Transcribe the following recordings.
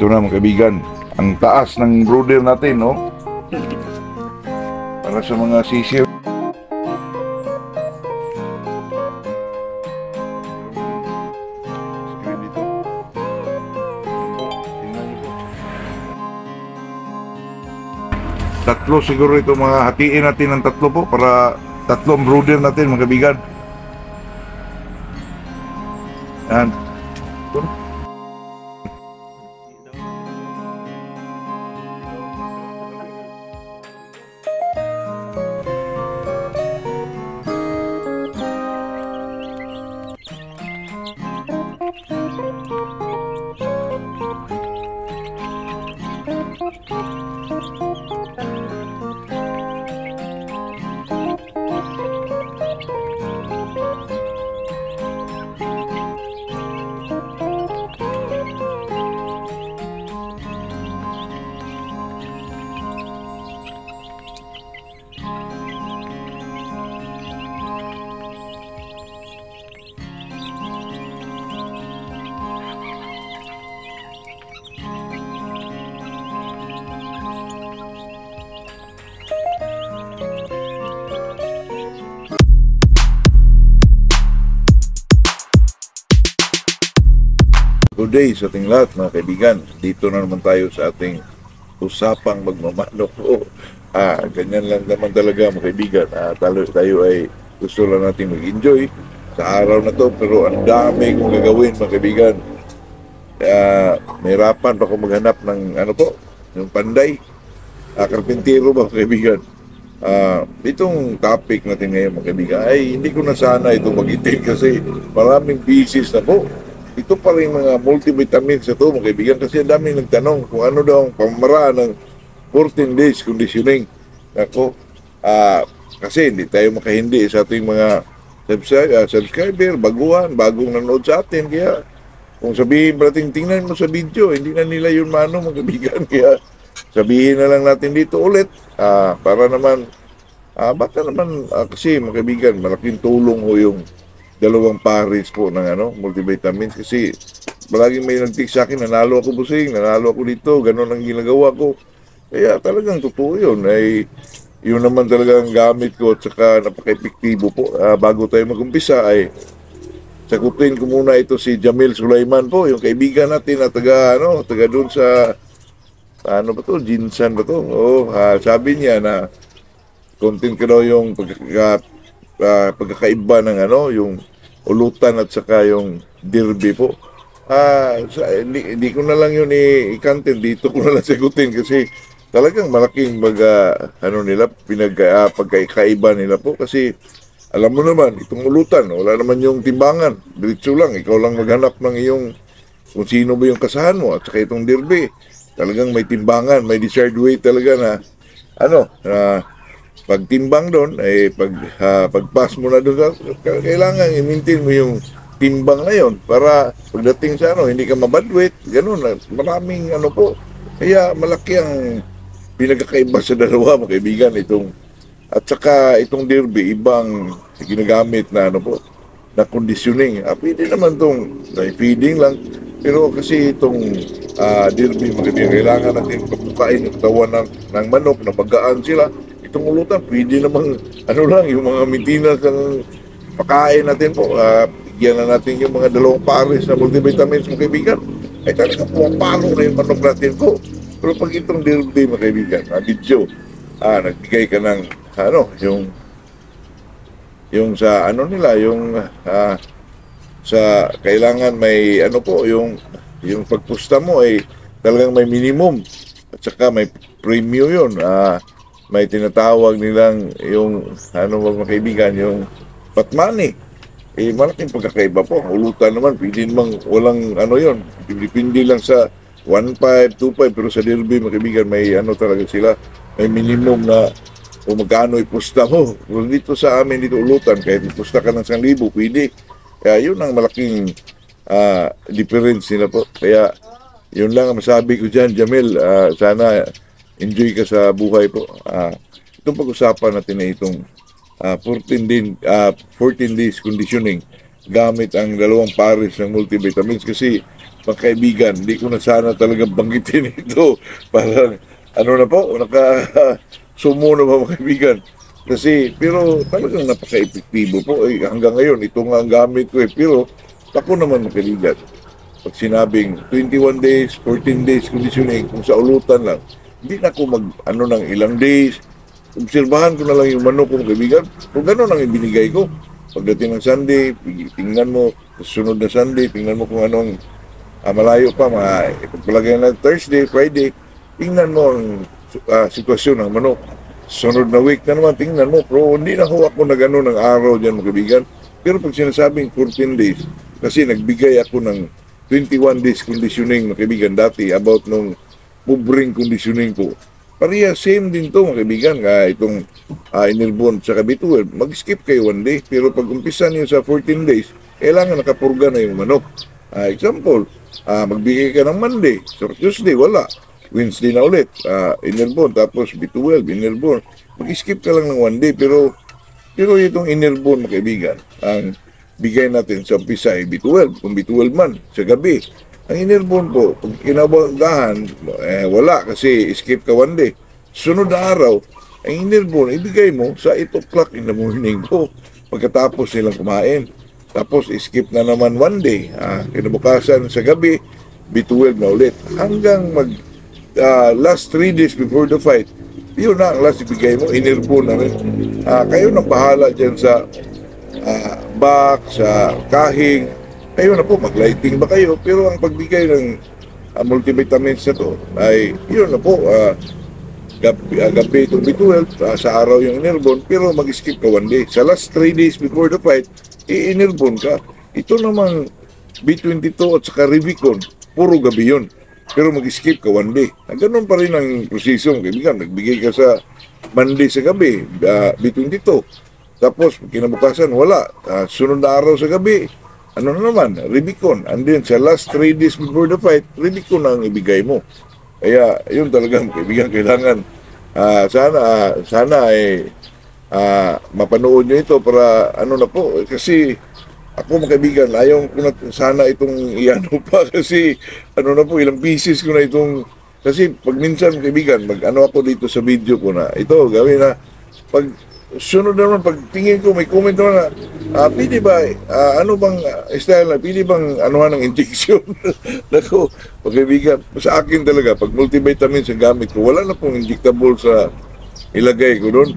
Ito na mga kaibigan, ang taas ng brooder natin, no? Para sa mga sisiw. Tatlo siguro ito, mga hatiin natin ng tatlo po para tatlo ang brooder natin mga kaibigan. Yan. Good day sa ating lahat mga kaibigan. Dito na naman tayo sa ating usapang magmamanok. Ganyan lang naman talaga mga kaibigan. Tayo ay gusto lang natin mag-enjoy sa araw na to, pero ang dami kong gagawin mga kaibigan. Mahirapan pa akong maghanap ng yung panday, karpintero mga kaibigan. Itong topic natin ngayon mga kaibigan ay hindi ko na sana ito mag-itin kasi maraming pieces na po. Ito pa rin mga multivitamins ito mga kaibigan, kasi ang daming nagtanong kung ano daw ang pamamaraan ng 14 days conditioning. Kasi hindi tayo makahindi sa ating mga subscriber, bagong nanood sa atin. Kaya kung sabihin parating tingnan mo sa video, hindi na nila yun mga kaibigan. Kaya sabihin na lang natin dito ulit para naman baka naman kasi mga kaibigan, malaking tulong ho yung dalawang pares po ng multivitamins, kasi palaging may nag-tick sa akin, nanalo ako busing, nanalo ako dito, gano'n ang ginagawa ko. Kaya talagang totoo yun, ay yun naman talaga ang gamit ko at saka napaka-epektibo po. Bago tayo mag-umpisa ay sakupin ko muna ito si Jamil Sulaiman po, yung kaibigan natin na taga doon sa Jinsan ba to? Sabi niya na content ko daw yung pagkakaiba ng yung ulutan at saka yung derby po. Hindi ko na lang yun i-content dito, ko na lang sagutin kasi talagang malaking pagkakaiba nila po, kasi alam mo naman itong ulutan, wala naman yung timbangan, diretso lang, ikaw lang maghanap ng iyong kung sino ba yung kasahan mo. At saka itong derby talagang may timbangan, may desired weight talaga na pagtimbang doon ay pag-pass mo na doon, kailangan i-maintain mo yung timbang na yon para pagdating sa hindi ka mabadweight, ganun na maraming po. Kaya malaki ang pinagkakaiba sa dalawa mga kaibigan at saka itong derby, ibang ginagamit na na conditioning. Pwede naman itong feeding lang, pero kasi itong derby mga kaibigan, kailangan natin pagbukain yung katawan ng manok na magaan sila. Itong ulutan, pwede namang yung mga maintenance ng pagkain natin po. Bigyan na natin yung mga dalawang pares na multivitamins mga kaibigan. Ay talaga pumapalo na yung manok natin po. Pero pag itong derby mga kaibigan, video, nagbigay ka ng yung sa nila, yung sa kailangan may yung pagpusta mo ay talagang may minimum at saka may premium yun. May tinatawag nilang yung mga kaibigan, yung patmani. Malaking pagkakaiba po. Ulutan naman, pwede namang walang yun. Depende lang sa 1.5, 2.5, pero sa derby mga kaibigan, may talaga sila. May minimum na kung magkano ipusta mo. Kung dito sa amin, dito ulutan, kahit ipusta ka ng 1,000, pwede. Kaya yun ang malaking difference nila po. Kaya yun lang ang masabi ko dyan, Jamil. Sana enjoy ka sa buhay po. Itong pag-usapan natin na itong 14 days conditioning gamit ang dalawang pares ng multivitamins, kasi mga kaibigan, hindi ko na sana talaga banggitin ito. Parang, ano na po, sumo na ba mga kaibigan? Kasi, pero talagang napaka-epektibo po. Eh, hanggang ngayon, ito nga ang gamit ko eh. Pero, ako naman mga kaibigan, pag sinabing 21 days, 14 days conditioning, kung sa ulutan lang, hindi na ako ano ng ilang days, obserbahan ko na lang yung manok kong kaibigan. Kung gano'n ang ibinigay ko, pagdating ng Sunday, tingnan mo, sunod na Sunday, tingnan mo kung anong malayo pa, ipagpalagay na Thursday, Friday, tingnan mo ang sitwasyon ng manok. Sunod na week na naman, tingnan mo, pero hindi na ako na gano'n ng araw dyan mga kaibigan. Pero pag sinasabing 14 days, kasi nagbigay ako ng 21 days conditioning mga kaibigan dati about nung moving conditioning ko. Pareha, same din to mga kaibigan, itong inilbon sa kabituel. Mag-skip kayo 1 day, pero pag umpisa niyo sa 14 days, kailangan nakapurga na yung manok. Example, magbigay ka ng Monday, so Tuesday wala, Wednesday na ulit, inilbon, tapos B12, inilbon. Mag-skip ka lang ng 1 day, pero itong inilbon mga kaibigan, ang bigay natin sa umpisa ay B12, kung B12 man, sa gabi. Ang inilbon po, pag kinabagahan, wala kasi skip ka 1 day. Sunod na araw, ang inilbon, ibigay mo sa 8 o'clock in the morning po, pagkatapos nilang kumain. Tapos skip na naman 1 day, kinabukasan sa gabi, B12 na ulit. Hanggang last 3 days before the fight, yun na ang last ibigay mo, inilbon na rin. Kayo na bahala dyan sa back, sa kahing, kayo na po, mag-lighting ba kayo? Pero ang pagbigay ng multivitamins na to ay yun na po, gabi itong B12, sa araw yung inilbon, pero mag-skip ka 1 day. Sa last 3 days before the fight, inilbon ka. Ito namang B22 at saka Revicon, puro gabi yun. Pero mag-skip ka 1 day. Ganun pa rin ang proseso. Kaibigan, nagbigay ka sa Monday sa gabi, B22. Tapos, kinabukasan, wala. Sunod na araw sa gabi, ano na naman, Revicon. And then, sa last 3 days before the fight, Revicon ang ibigay mo. Kaya, yun talaga, kaibigan, kailangan. Sana ay mapanood nyo ito para ano na po. Kasi, ako mga kaibigan, ayaw ko na sana itong iano pa kasi ano na po, ilang pieces ko na itong. Kasi pag minsan kaibigan, mag-ano ako dito sa video ko na ito, gawin na. Pag sunod naman, pag tingin ko, may comment naman na, pwede ba, ano bang style na, pwede bang anuhan ng injection? Nako, pagkaibigan, sa akin talaga, pag multivitamins ang gamit ko, wala na pong injectable sa ilagay ko doon.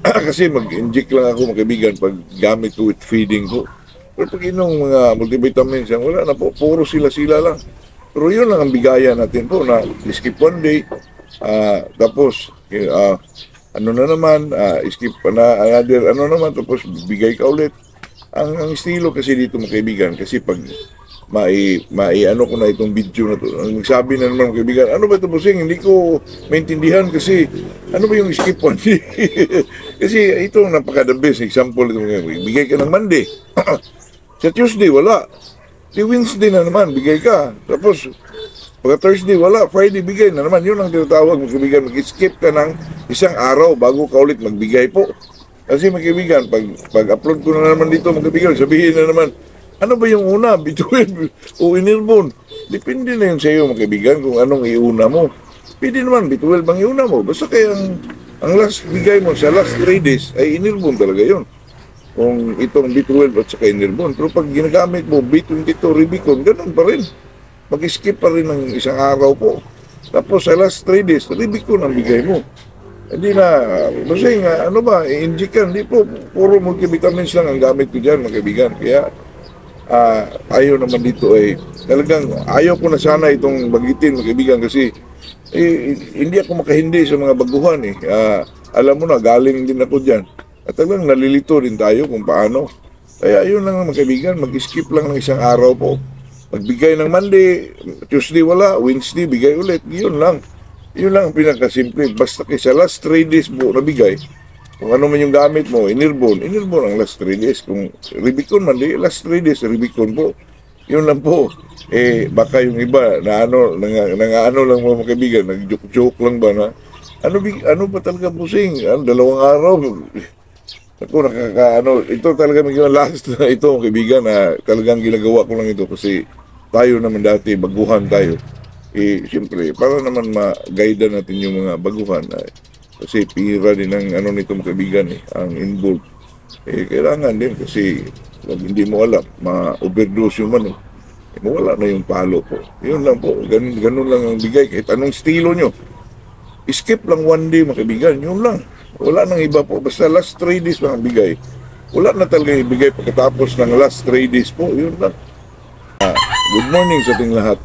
Kasi mag-inject lang ako, mga kaibigan, pag gamit ko with feeding ko. Pero pag inong mga multivitamins yan, wala na po, puro sila-sila lang. Pero yun lang ang bigaya natin po, na skip 1 day, tapos, ano na naman, skip na another, ano naman, tapos bigay ka ulit. Ang estilo kasi dito mga kaibigan, kasi pag ano ko na itong video na to, ang sabi na naman mga kaibigan, ano ba ito Busing, hindi ko maintindihan kasi, ano ba yung skip one day? Kasi ito napaka-the best example ito mga kaibigan, bigay ka ng Monday, sa Tuesday wala, si Wednesday na naman, bigay ka, tapos pagka Thursday, wala. Friday, bigay na naman. Yun ang tinatawag, mga kaibigan. Mag-skip ka ng isang araw bago ka ulit magbigay po. Kasi mga kaibigan, pag-upload ko na naman dito, mga kaibigan, sabihin na naman, ano ba yung una? B12 o inilbon? Depende na yun sa iyo, mga kaibigan, kung anong iuna mo. Pwede naman, B12 bang iuna mo? Basta kaya ang last bigay mo sa last 3 days ay inilbon talaga yun. Kung itong B12 at saka inilbon. Pero pag ginagamit mo, B22, Revicon, ganun pa rin. Mag-skip pa rin ng isang araw po. Tapos sa last 3 days, Revicon ang bigay mo. Hindi na, kasi nga, ano ba, i-inject ka, hindi po, puro multivitamins lang ang gamit ko dyan, mga kaibigan. Kaya, ayaw naman dito talagang ayaw ko na sana itong bagitin, mga kaibigan, kasi hindi ako makahindi sa mga baguhan alam mo na, galing din ako dyan. At talagang nalilito din tayo kung paano. Kaya yun lang mga kaibigan, mag-skip lang ng isang araw po. Magbigay ng Monday, Tuesday wala, Wednesday bigay ulit, yun lang. Yun lang ang pinakasimple. Basta sa last 3 days mo nabigay, kung ano man yung gamit mo, inilbon ang last 3 days. Kung Revicon man, last 3 days, Revicon po. Yun lang po. Baka yung iba, ano lang mga kaibigan, nag-joke lang ba na, ano ba talaga Busing? 2 araw, ako ito talaga magiging last na ito, kaibigan, na talagang ginagawa ko lang ito kasi tayo naman dati, baguhan tayo. Siyempre, para naman ma-guide natin yung mga baguhan. Kasi pira din ang ano nitong kaibigan ang involved. Kailangan din kasi pag hindi mo alam, ma-overdose yung manok. Mawala na yung palo po. Yun lang po. Ganun lang ang bigay. Kahit anong estilo nyo. Skip lang 1 day, mga kaibigan. Yun lang. Wala nang iba po. Basta last 3 days lang ang bigay. Wala na talaga ibigay pagkatapos ng last 3 days po. Yun lang. Good morning sa ating lahat.